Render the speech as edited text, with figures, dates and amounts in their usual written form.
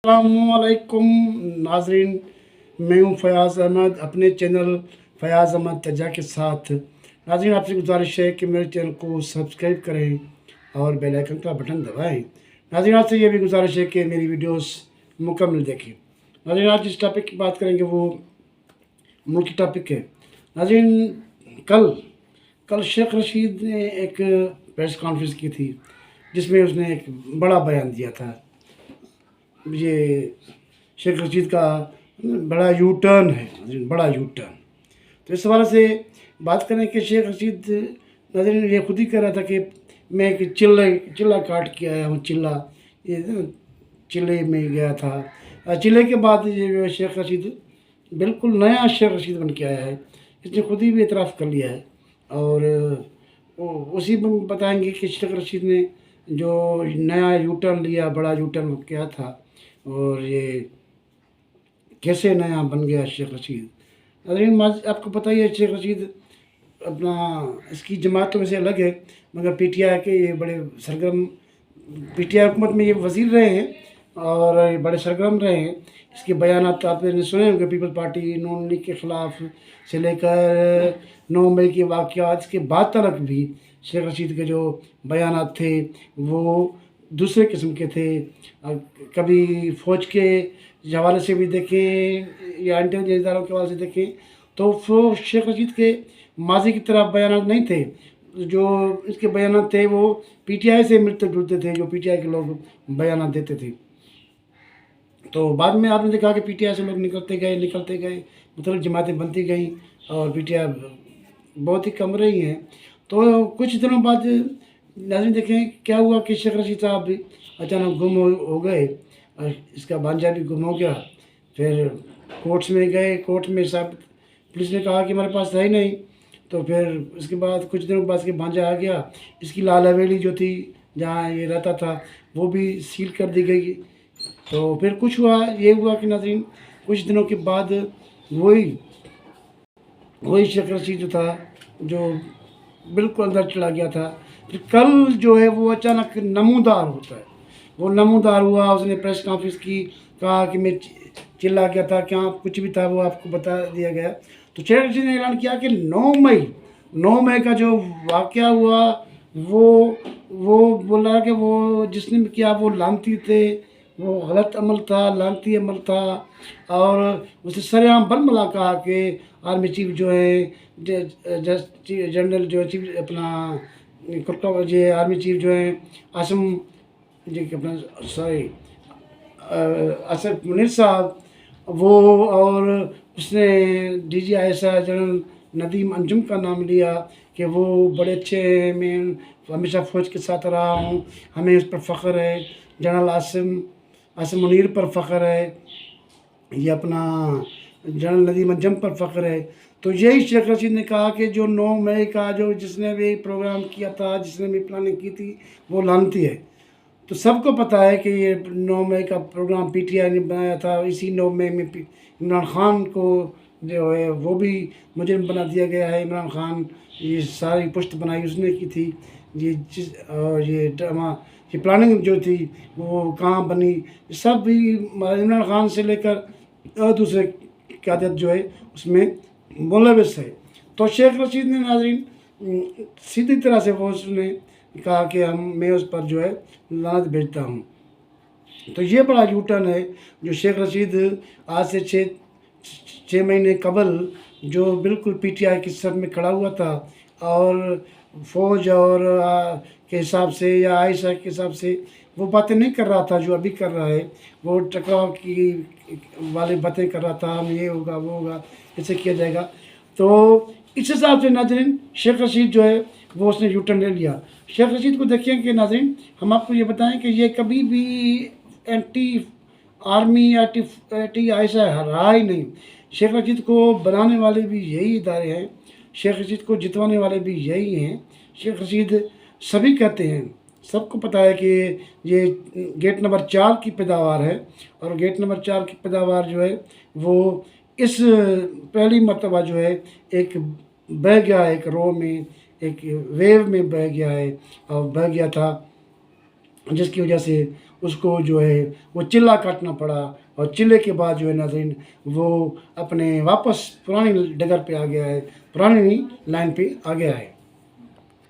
अस्सलामुअलैकुम नाजरीन, मैं हूँ फ़याज़ अहमद अपने चैनल फ़याज़ अहमद तजा के साथ। नाजरीन, आपसे गुजारिश है कि मेरे चैनल को सब्सक्राइब करें और बेल आइकन का बटन दबाएं। नाजरीन, आपसे ये भी गुजारिश है कि मेरी वीडियोस मुकम्मल देखें। नाजरीन, आज जिस टॉपिक की बात करेंगे वो मुल्की टॉपिक है। नाजरीन, कल कल शेख रशीद ने एक प्रेस कॉन्फ्रेंस की थी जिसमें उसने एक बड़ा बयान दिया था। ये शेख रशीद का बड़ा यू टर्न है, बड़ा यू टर्न। तो इस हवाले से बात करें कि शेख रशीद नाज़रीन ये खुद ही कह रहा था कि मैं एक चिल्ला काट के आया हूँ। ये चिल्ले में गया था। चिल्ले के बाद ये शेख रशीद बिल्कुल नया शेख रशीद बन के आया है। इसने खुद ही भी इतराफ़ कर लिया है और उसी में बताएंगे कि शेख रशीद ने जो नया यू टर्न लिया, बड़ा यू टर्न क्या था और ये कैसे नया बन गया शेख रशीद। नाज़रीन, आपको पता ही है शेख रशीद अपना इसकी जमातों में से अलग है, मगर पीटीआई के ये बड़े सरगर्म, पीटीआई हुकूमत में ये वज़ीर रहे हैं और ये बड़े सरगर्म रहे हैं। इसके बयानात आपने सुने होंगे, पीपल पार्टी नून लीग के ख़िलाफ़ से लेकर 9 मई के वाक़यात के बाद तक भी शेख रशीद के जो बयानात थे वो दूसरे किस्म के थे। कभी फ़ौज के हवाले से भी देखें या इंटेलिजेंस इदारों के हवाले से देखें तो वो शेख रशीद के माजी की तरह बयान नहीं थे। जो इसके बयान थे वो पीटीआई से मिलते जुलते थे, जो पीटीआई के लोग बयान देते थे। तो बाद में आपने देखा कि पीटीआई से लोग निकलते गए, मतलब जमातें बनती गई और पीटीआई बहुत ही कम रही हैं। तो कुछ दिनों बाद नाज़रीन देखें क्या हुआ कि शेख रशीद साहब भी अचानक गुम हो गए। इसका भांजा भी गुम हो गया। फिर कोर्ट्स में गए, कोर्ट में सब पुलिस ने कहा कि हमारे पास है ही नहीं। तो फिर उसके बाद कुछ दिनों बाद इसके भांजा आ गया। इसकी लाल हवेली जो थी जहाँ ये रहता था वो भी सील कर दी गई। तो फिर कुछ ये हुआ कि नाज़रीन कुछ दिनों के बाद वही शेख रशीद जो था जो बिल्कुल अंदर चला गया था। फिर कल जो है वो अचानक नमूदार होता है। वो नमूदार हुआ, उसने प्रेस कॉन्फ्रेंस की, कहा कि मैं चिल्ला गया था, क्या कुछ भी था वो आपको बता दिया गया। तो शेख रशीद ने ऐलान किया कि 9 मई का जो वाक़या हुआ वो बोला कि वो जिसने भी किया वो लानती थे, वो गलत अमल था, लानती अमल था। और उसे सरेआम बरमला कहा कि आर्मी चीफ जो है जनरल जो चीफ अपना आर्मी चीफ जो है आसम जी अपना असद मुनीर साहब वो, और उसने DG ISI general Nadeem Anjum का नाम लिया कि वो बड़े अच्छे हैं, मैं हमेशा फ़ौज के साथ रहा हूँ, हमें उस पर फ़ख्र है। जनरल आसिम मुनीर पर फ़ख्र है, ये अपना जनरल नदीम अंजुम पर फ़ख्र है। तो यही शेख रशीद ने कहा कि जो 9 मई का जो जिसने भी प्रोग्राम किया था, जिसने भी प्लानिंग की थी वो लानती है। तो सबको पता है कि ये 9 मई का प्रोग्राम पीटीआई ने बनाया था। इसी 9 मई में इमरान खान को जो है वो भी मुजरिम बना दिया गया है। इमरान खान ये सारी पुश्त बनाई उसने की थी। ये ड्रामा, ये प्लानिंग जो थी वो कहाँ बनी, सब भी इमरान खान से लेकर दूसरे क़यादत जो है उसमें मुलविस है। तो शेख रशीद ने नाज़रीन सीधी तरह से वो उसने कहा कि मैं उस पर जो है लानत भेजता हूँ। तो ये बड़ा यू टर्न है जो शेख रशीद आज से 6 महीने कबल जो बिल्कुल पीटीआई की सर में खड़ा हुआ था और फ़ौज और के हिसाब से या आईएसआई के हिसाब से वो बातें नहीं कर रहा था जो अभी कर रहा है। वो टकराव की वाली बातें कर रहा था, हम ये होगा वो होगा, ऐसे किया जाएगा। तो इस हिसाब से नाज़रीन शेख रशीद जो है वो उसने यू टर्न ले लिया। शेख रशीद को देखिए कि नाज़रीन हम आपको ये बताएं कि ये कभी भी एंटी आर्मी या एंटी आईएसआई रहा ही नहीं। शेख रशीद को बनाने वाले भी यही इदारे हैं, शेख रशीद को जितवाने वाले भी यही हैं। शेख रशीद सभी कहते हैं, सबको पता है कि ये गेट नंबर 4 की पैदावार है और गेट नंबर 4 की पैदावार जो है वो इस पहली मर्तबा जो है एक बह गया, एक रो में, एक वेव में बह गया है और बह गया था, जिसकी वजह से اس کو جو ہے وہ چلہ کاٹنا پڑا، اور چلے کے بعد جو ہے ناظرین وہ اپنے واپس پرانی ڈگر پہ آ گیا ہے، پرانی لائن پہ آ گیا ہے۔